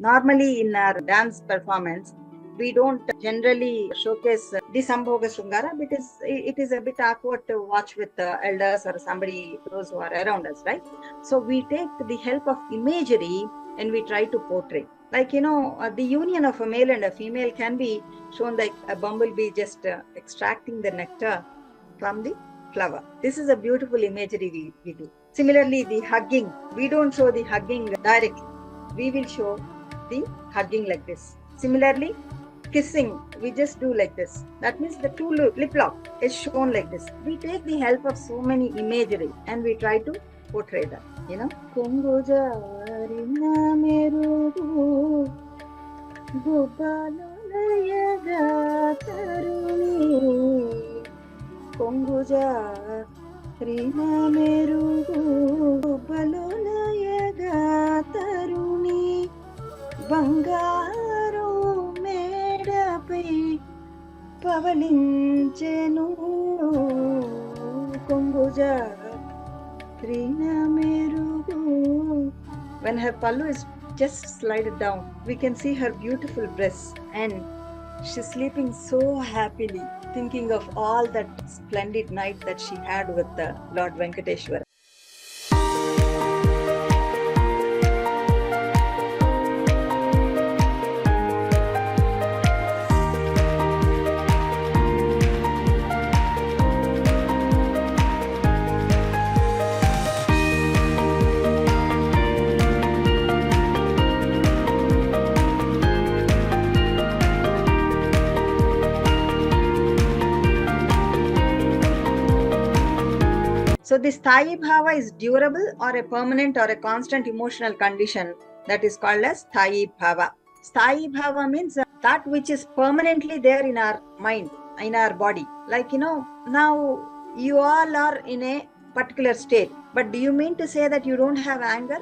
Normally in our dance performance, we don't generally showcase the Sambhoga Shringara because it is a bit awkward to watch with elders or somebody, those who are around us, right? So we take the help of imagery and we try to portray. Like, the union of a male and a female can be shown like a bumblebee just extracting the nectar from the flower. This is a beautiful imagery we do. Similarly, the hugging, we don't show the hugging directly. We will show the hugging like this. Similarly, kissing, we just do like this. That means the two lip lock is shown like this. We take the help of so many imagery and we try to portray that. కొంగుజా రినమెరుగు బలులయగా తరుణి బంగారు మేడపై పవళించెను కొంగుజా రినమెరుగు. When her pallu is just slided down, we can see her beautiful breasts and she's sleeping so happily, thinking of all that splendid night that she had with Lord Venkateshwara. So this Sthayi Bhava is durable or a permanent or a constant emotional condition that is called as Sthayi Bhava. Sthayi Bhava means that which is permanently there in our mind, in our body. Like, now you all are in a particular state. But do you mean to say that you don't have anger?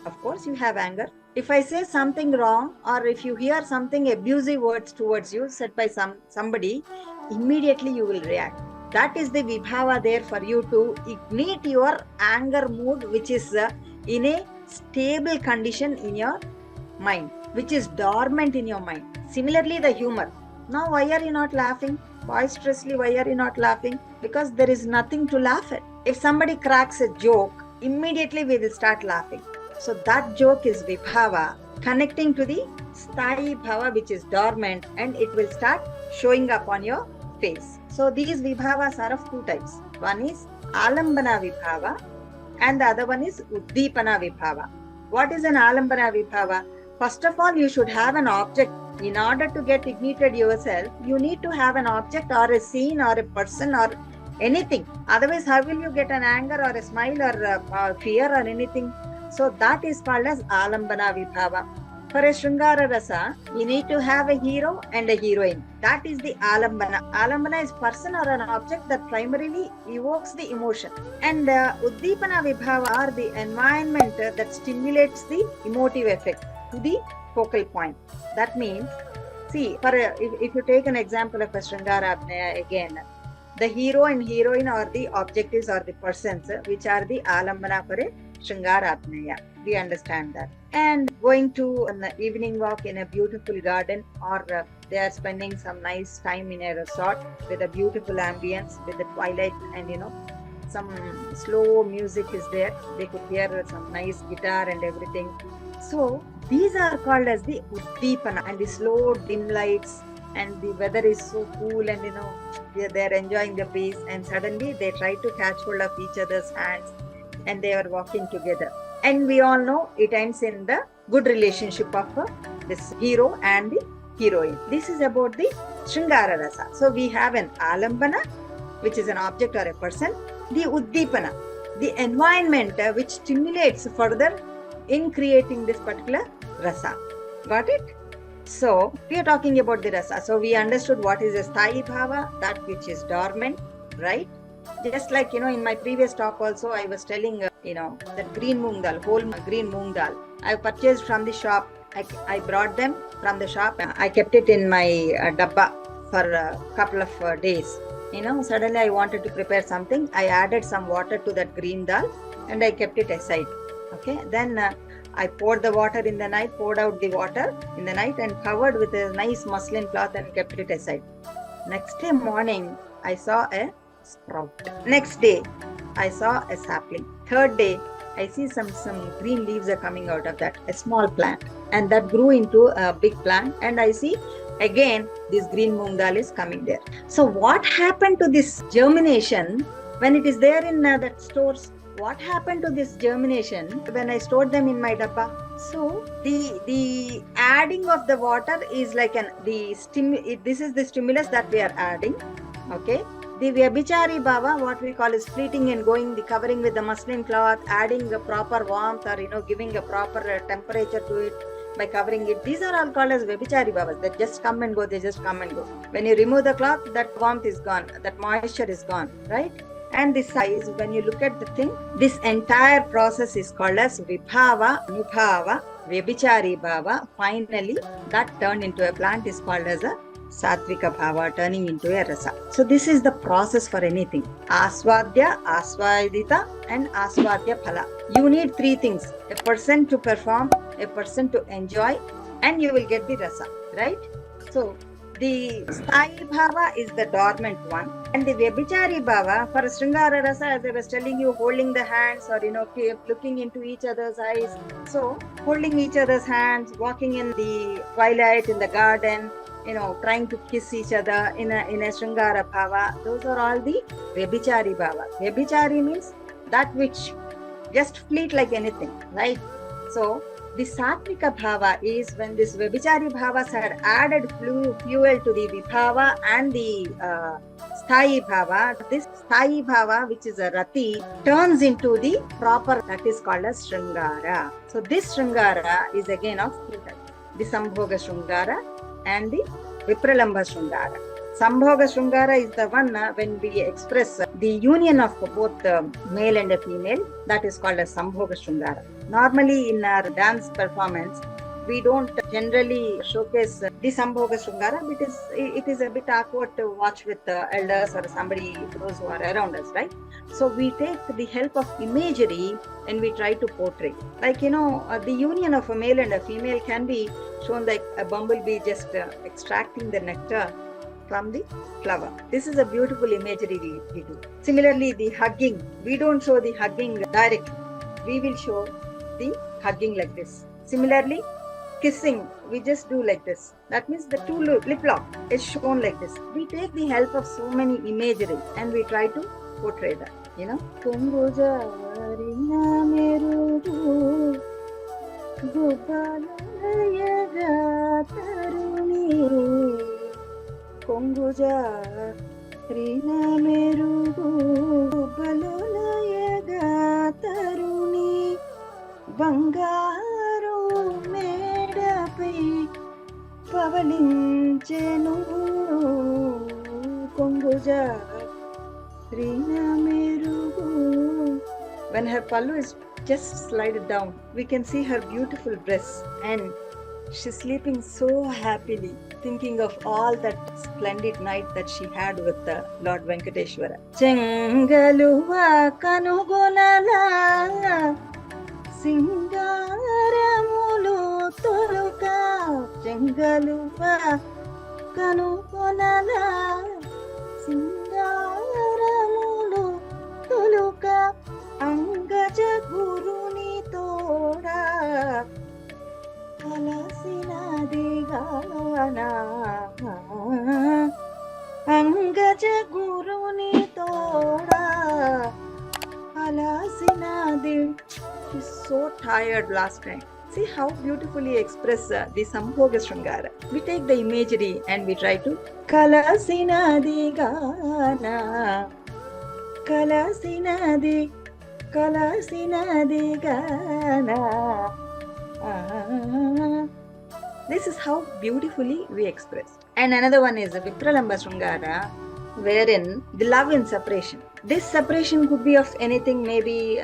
Of course you have anger. If I say something wrong or if you hear something abusive words towards you said by somebody, immediately you will react. That is the vibhava there for you to ignite your anger mood, which is in a stable condition in your mind, which is dormant in your mind. Similarly, the humor. Now, why are you not laughing? Boisterously, why are you not laughing? Because there is nothing to laugh at. If somebody cracks a joke, immediately we will start laughing. So that joke is vibhava, connecting to the Sthayi Bhava, which is dormant, and it will start showing up on your face. So these vibhavas are of two types. One is alambana vibhava and the other one is uddipana vibhava. What is an alambana vibhava? First of all, you should have an object. In order to get ignited yourself, you need to have an object or a scene or a person or anything. Otherwise, how will you get an anger or a smile or fear or anything? So that is called as alambana vibhava. For a Shringara Rasa, you need to have a hero and a heroine. That is the alambana. Alambana is person or an object that primarily evokes the emotion. And uddipana vibhava are the environment that stimulates the emotive effect to the focal point. That means, see, if you take an example of a Shringara Abhinaya again, the hero and heroine are the objectives or the persons which are the alambana for a Shringara Abhinaya. We understand that. And going to an evening walk in a beautiful garden, or they are spending some nice time in a resort with a beautiful ambience, with the twilight, and some slow music is there. They could hear some nice guitar and everything. So these are called as the uddipana, and the slow dim lights, and the weather is so cool, and they're enjoying the peace, and suddenly they try to catch hold of each other's hands and they are walking together. And we all know it ends in the good relationship of this hero and the heroine. This is about the Shringara Rasa. So we have an alambana, which is an object or a person. The uddipana, the environment which stimulates further in creating this particular rasa. Got it? So we are talking about the rasa. So we understood what is a Sthayi Bhava, that which is dormant, right? Just like, in my previous talk also, I was telling, that green moong dal, whole green moong dal, I purchased from the shop. I brought them from the shop. I kept it in my dabba for a couple of days. Suddenly I wanted to prepare something. I added some water to that green dal and I kept it aside. Okay. Then I poured the water in the night, poured out the water in the night and covered with a nice muslin cloth and kept it aside. Next day morning, I saw a sprout. Next day, I saw a sapling. Third day, I see some green leaves are coming out of that, a small plant. And that grew into a big plant. And I see again this green moong dal is coming there. So what happened to this germination when it is there in that stores? What happened to this germination when I stored them in my dabba? So the adding of the water is like this is the stimulus that we are adding. Okay. The Vyabhichari Bhava, what we call is fleeting and going, the covering with the muslin cloth, adding a proper warmth or giving a proper temperature to it by covering it. These are all called as Vyabhichari Bhavas. They just come and go, they just come and go. When you remove the cloth, that warmth is gone, that moisture is gone, right? And the size, when you look at the thing, this entire process is called as Vibhava, Anubhava, Vyabhichari Bhava. Finally, that turned into a plant is called as a Satvika Bhava, turning into a Rasa. So this is the process for anything. Aswadya, Aswadita and Aswadya Phala. You need three things. A person to perform, a person to enjoy, and you will get the Rasa, right? So the Sthayi Bhava is the dormant one. And the Vyabhichari Bhava, for Sringara Rasa, as I was telling you, holding the hands or, looking into each other's eyes. So holding each other's hands, walking in the twilight in the garden, trying to kiss each other in a Sringara Bhava. Those are all the Vyabhichari Bhava. Vyabhichari means that which just fleet like anything, right? So the Satvika Bhava is when this Vyabhichari Bhavas had added fuel to the Vibhava and the Sthayi Bhava. This Sthayi Bhava, which is a Rati, turns into the proper, that is called as Sringara. So this Sringara is again of two types. The Sambhoga Sringara and the Vipralambha Sringara. Sambhoga Sringara is the one when we express the union of both male and a female, that is called as Sambhoga Sringara. Normally in our dance performance, we don't generally showcase the Sambhoga Sringara because it is a bit awkward to watch with elders or somebody, those who are around us, right? So we take the help of imagery and we try to portray. Like, the union of a male and a female can be shown like a bumblebee just extracting the nectar from the flower. This is a beautiful imagery we do. Similarly, the hugging, we don't show the hugging directly. We will show the hugging like this. Similarly, kissing, we just do like this. That means the two lip lock is shown like this. We take the help of so many imagery and we try to portray that, Konguja Rina Merugu Balolayaga Taruni Bangaru Medapai Pavalinchenu Konguja Rina Merugu. When her pallu is just slided down, we can see her beautiful breasts and she's sleeping so happily, thinking of all that splendid night that she had with Lord Venkateshwara. Chengaluva kanugonala singaramulu toluka. Chengaluva kanugonala singaramulu toluka. Angaja guruni toda Alasina digana Angaja guruni toda Alasina dig. She's so tired last time. See how beautifully express the Sambhoga Sringara. We take the imagery and we try to Kalasina digana Kalasina dig. Kalasina digana. This is how beautifully we express. And another one is the Vipralambha Sringara, wherein the love in separation. This separation could be of anything, maybe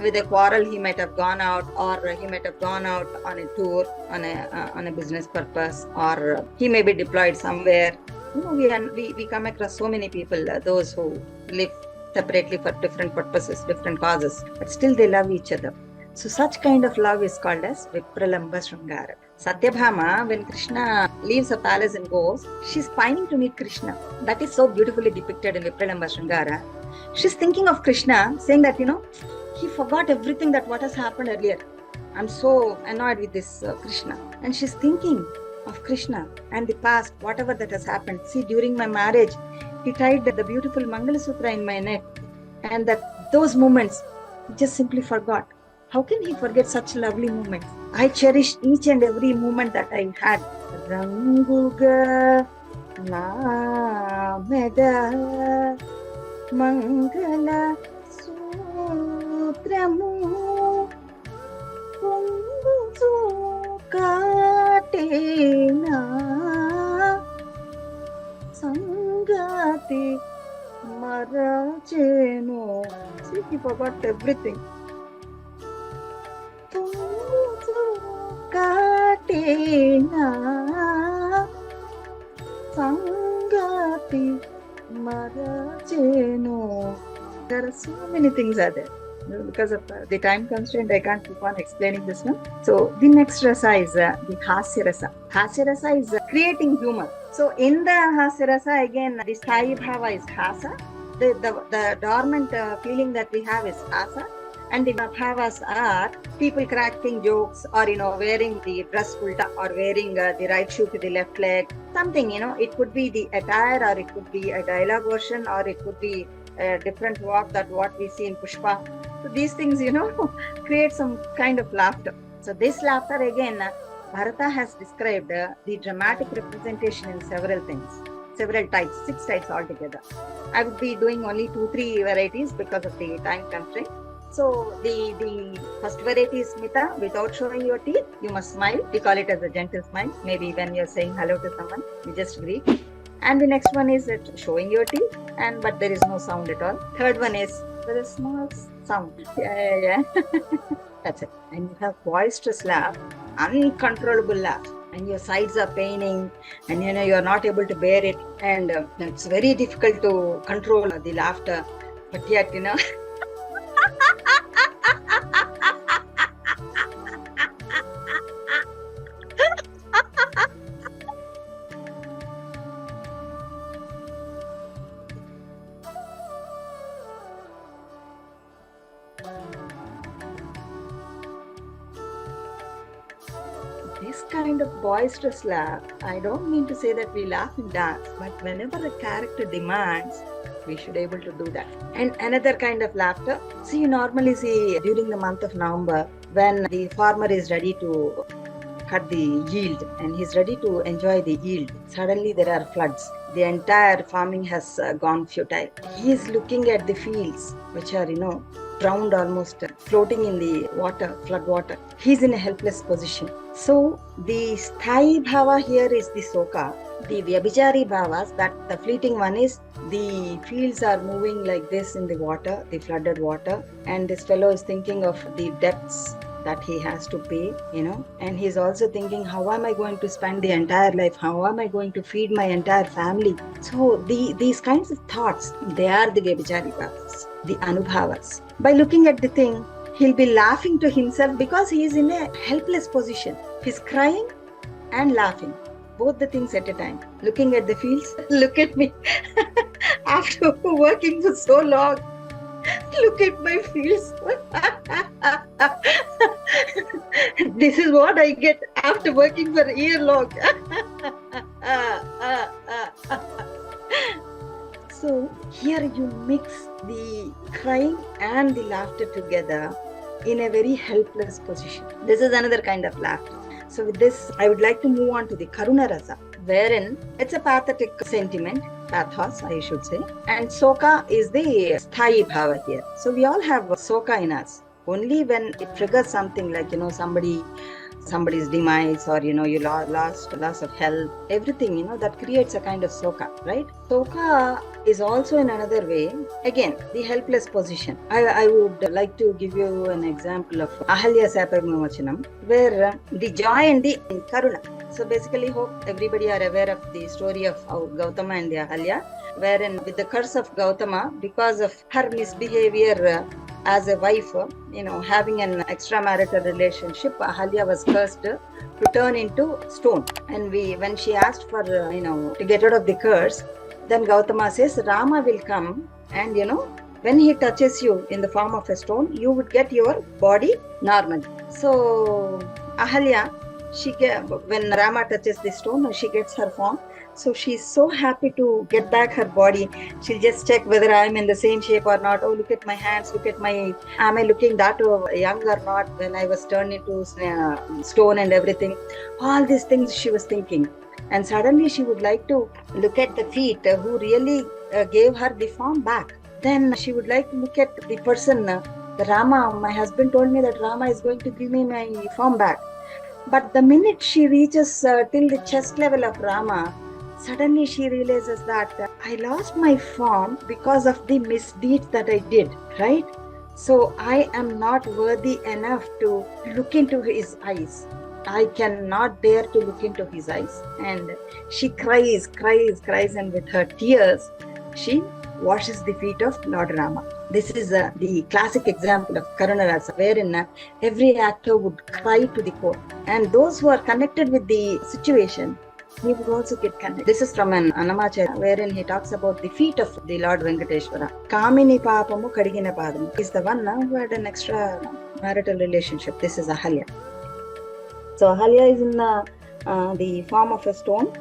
with a quarrel he might have gone out, or he might have gone out on a tour on a business purpose, or he may be deployed somewhere. We come across so many people, those who live separately for different purposes, different causes, but still they love each other. So such kind of love is called as Vipralamba Sringara. Satyabhama, when Krishna leaves the palace and goes, she's pining to meet Krishna. That is so beautifully depicted in Vipralamba Sringara. She's thinking of Krishna, saying that, he forgot everything that what has happened earlier. I'm so annoyed with this Krishna. And she's thinking of Krishna and the past, whatever that has happened. See, during my marriage, he tied the beautiful Mangalasutra in my neck. And those moments, he just simply forgot. How can he forget such lovely moments? I cherish each and every moment that I had. Ranguga Nameda Mangala Sutramu Pungu Katena Sangati Marajeno. See, he forgot everything. Katena Sangati Marajeno. There are so many things are there. Because of the time constraint, I can't keep on explaining this one. So the next rasa is the Hasya rasa. Hasya rasa is creating humor. So in the Hasya rasa, again, the Sthayi Bhava is Hasa. The dormant feeling that we have is Hasa. And the bhavas are people cracking jokes, or wearing the dress ulta, or wearing the right shoe to the left leg. Something, it could be the attire, or it could be a dialogue version, or it could be a different walk that what we see in Pushpa. So these things, create some kind of laughter. So this laughter, again, Bharata has described the dramatic representation in several types, 6 types altogether. I would be doing only 2-3 varieties because of the time constraint. So the first variety is Smita, without showing your teeth. You must smile. We call it as a gentle smile. Maybe when you're saying hello to someone, you just greet. And the next one is showing your teeth, but there is no sound at all. Third one is with a small sound. Yeah. That's it. And you have boisterous laugh, uncontrollable laugh, and your sides are paining, and you're not able to bear it, and it's very difficult to control the laughter. But yet, this kind of boisterous laugh, I don't mean to say that we laugh and dance, but whenever a character demands, we should be able to do that. And another kind of laughter, see, you normally see during the month of November, when the farmer is ready to cut the yield and he's ready to enjoy the yield, suddenly there are floods. The entire farming has gone futile. He is looking at the fields which are, drowned, almost floating in the water, flood water. He's in a helpless position. So the Sthayi Bhava here is the Soka. The Vyabhichari Bhavas, that the fleeting one is the fields are moving like this in the water, the flooded water, and this fellow is thinking of the debts that he has to pay, and he's also thinking, how am I going to spend the entire life? How am I going to feed my entire family? So these kinds of thoughts, they are the Vyabhichari Bhavas, the Anubhavas. By looking at the thing, he'll be laughing to himself because he is in a helpless position. He's crying and laughing, both the things at a time. Looking at the fields, look at me. After working for so long, look at my fields. This is what I get after working for a year long. So here you mix the crying and the laughter together in a very helpless position. This is another kind of laughter. So with this, I would like to move on to the Karuna Rasa, wherein it's a pathetic sentiment, pathos, I should say. And Soka is the Sthayi Bhava here. So we all have Soka in us. Only when it triggers something like, somebody's demise, or, you loss of health, everything, that creates a kind of Soka, right? Soka is also in another way, again, the helpless position. I would like to give you an example of Ahalya Sapavimochanam, where the joy and the Karuna. So basically, hope everybody are aware of the story of Gautama and the Ahalya, wherein with the curse of Gautama, because of her misbehavior, as a wife, having an extramarital relationship, Ahalya was cursed to turn into stone. And when she asked for, to get rid of the curse, then Gautama says, Rama will come and, when he touches you in the form of a stone, you would get your body normal. So Ahalya, when Rama touches the stone, she gets her form. So she's so happy to get back her body. She'll just check whether I'm in the same shape or not. Oh, look at my hands. Am I looking that young or not when I was turned into stone and everything. All these things she was thinking. And suddenly she would like to look at the feet who really gave her the form back. Then she would like to look at the person, the Rama. My husband told me that Rama is going to give me my form back. But the minute she reaches till the chest level of Rama, suddenly she realizes that I lost my form because of the misdeeds that I did, right? So I am not worthy enough to look into his eyes. I cannot dare to look into his eyes. And she cries, and with her tears, she washes the feet of Lord Rama. This is the classic example of Karuna Rasa, wherein every actor would cry to the core. And those who are connected with the situation, he would also get connected. This is from an Annamacharya, wherein he talks about the feet of the Lord Venkateshwara. Kamini papamu kadigina padamu. He's the one who had an extra marital relationship. This is Ahalya. So Ahalya is in the form of a stone.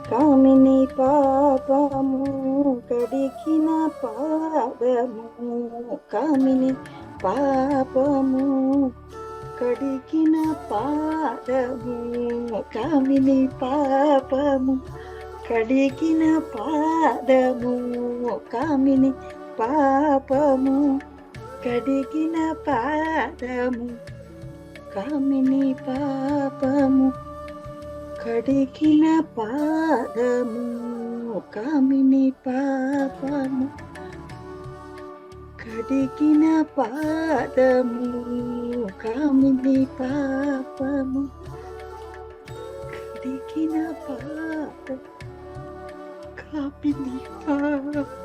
Kamini papamu kadigina padamu. Kamini papamu kadigina padamu. Kamini papamu kadigina padamu. Kamini papamu kadigina padamu. Kamini papamu kadigina padamu. Kamini papamu kadigina padamu. Kamini papamu kadigina padamu. Kamini papamu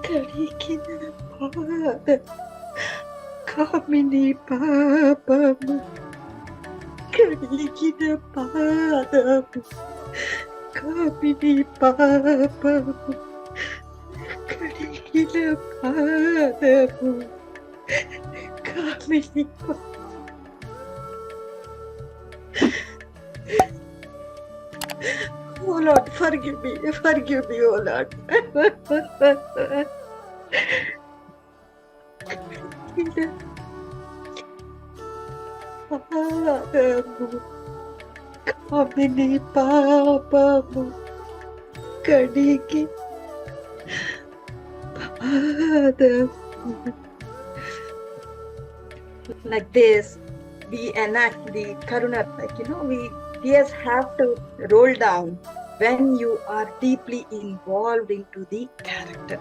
kadigina padamu. Kamini papamu kadigina padamu. Kamini papamu kadigina padamu. Kamini Oh Lord, forgive me, oh Lord. Kamini papamu kadigina padamu. Like this, we enact the Karuna, tears have to roll down when you are deeply involved into the character.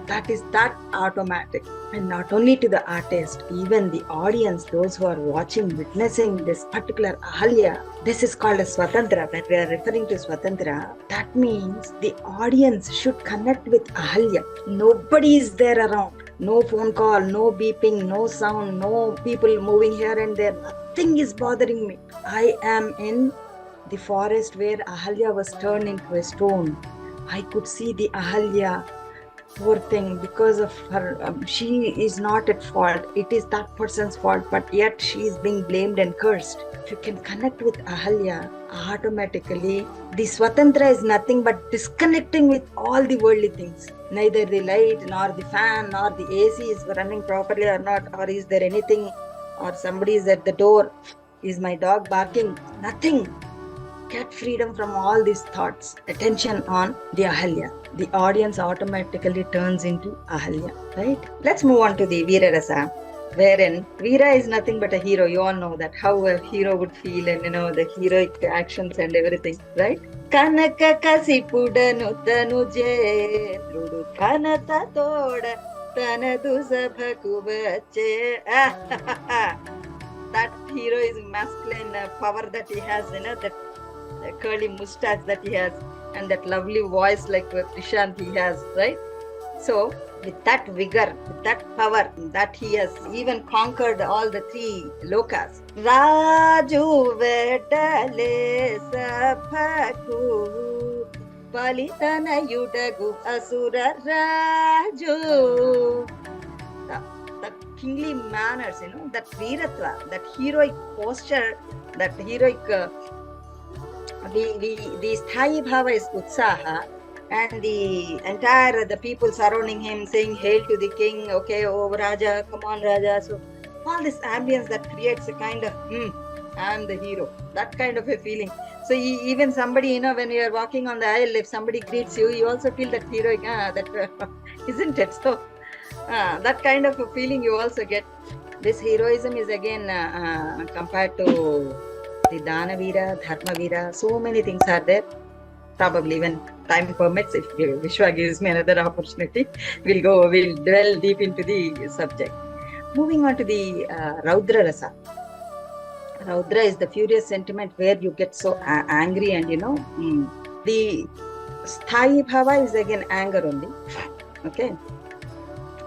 That is that automatic. And not only to the artist, even the audience, those who are watching, witnessing this particular Ahalya, this is called a Swatantra. When we are referring to Swatantra, that means the audience should connect with Ahalya. Nobody is there around. No phone call, no beeping, no sound, no people moving here and there. Nothing is bothering me. I am in the forest where Ahalya was turned into a stone. I could see the Ahalya, poor thing, because of her, she is not at fault. It is that person's fault, but yet she is being blamed and cursed. If you can connect with Ahalya, automatically the Swatantra is nothing but disconnecting with all the worldly things. Neither the light, nor the fan, nor the AC is running properly or not, or is there anything, or somebody is at the door, is my dog barking? Nothing. Get freedom from all these thoughts. Attention on the Ahalya. The audience automatically turns into Ahalya, right? Let's move on to the Veera Rasa, wherein Veera is nothing but a hero. You all know that, how a hero would feel, and the heroic actions and everything, right? Kanaka kasipudanu tanu jendrudu kanata toda tanadu sabhaku vache. That hero is masculine power that he has, that curly mustache that he has. and that lovely voice like Prashant he has, right? So with that vigor, with that power, that he has even conquered all the three lokas. Raju vedale sabhaku palitana yudagu asura Raju. The kingly manners, that veeratva, that heroic posture, that heroic, the sthayi bhava is utsaha, and the people surrounding him saying hail to the king, okay, oh Raja, come on Raja. So all this ambience that creates a kind of, I am the hero, that kind of a feeling. So even somebody, when you are walking on the aisle, if somebody greets you, you also feel that heroic, isn't it? So that kind of a feeling you also get. This heroism is again compared to the Danavira, Dharmavira. So many things are there. Probably when time permits, if Vishwa gives me another opportunity, we'll dwell deep into the subject. Moving on to the Raudra Rasa. Raudra is the furious sentiment where you get so angry, and the Sthayi Bhava is again anger only. Okay.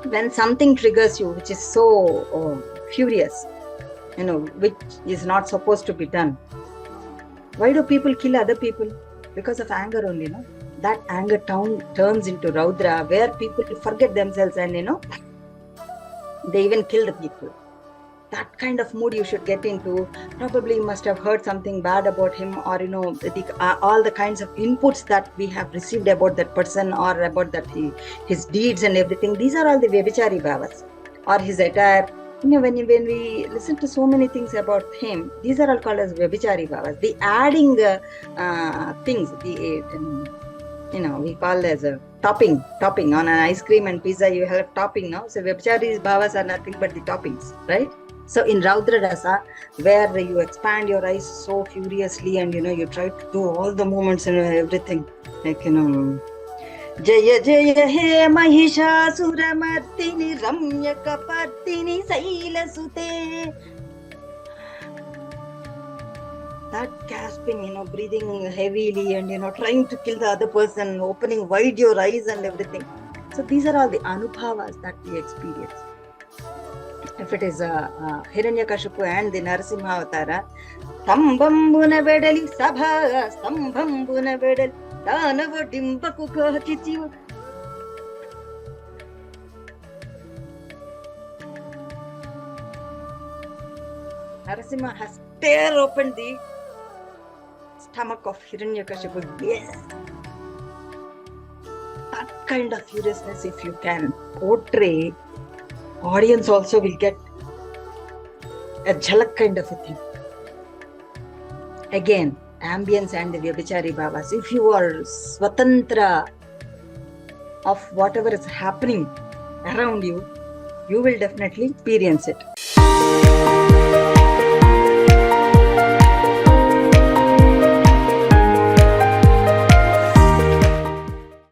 When something triggers you, which is so furious, which is not supposed to be done. Why do people kill other people? Because of anger only, That anger turns into Raudra, where people forget themselves and, they even kill the people. That kind of mood you should get into. Probably you must have heard something bad about him, or, all the kinds of inputs that we have received about that person, or about that his deeds and everything. These are all the Vyabhichari Bhavas, or his attire. When we listen to so many things about him, these are all called as Vyabhichari Bhavas. The adding things, we call as a topping on an ice cream and pizza. You have topping now. So Vyabhichari Bhavas are nothing but the toppings, right? So in Raudra Rasa, where you expand your eyes so furiously, and you try to do all the movements and everything, like Jaya Jaya He Mahishasuramardini Ramyakapardini Sailasute. That gasping, breathing heavily, and trying to kill the other person, opening wide your eyes and everything. So these are all the anubhavas that we experience. If it is Hiranyakashipu and the Narasimha Avatara, Stambambuna Vedali Sabha, Stambambuna Vedali Danava Dimbaku Kahachitivu. Narasimha has tear open the stomach of Hiranyakashipu. Yes. That kind of furiousness, if you can portray, audience also will get a jhalak kind of a thing. Again, ambience and the Vyabhichari Bhavas. If you are swatantra of whatever is happening around you, you will definitely experience it.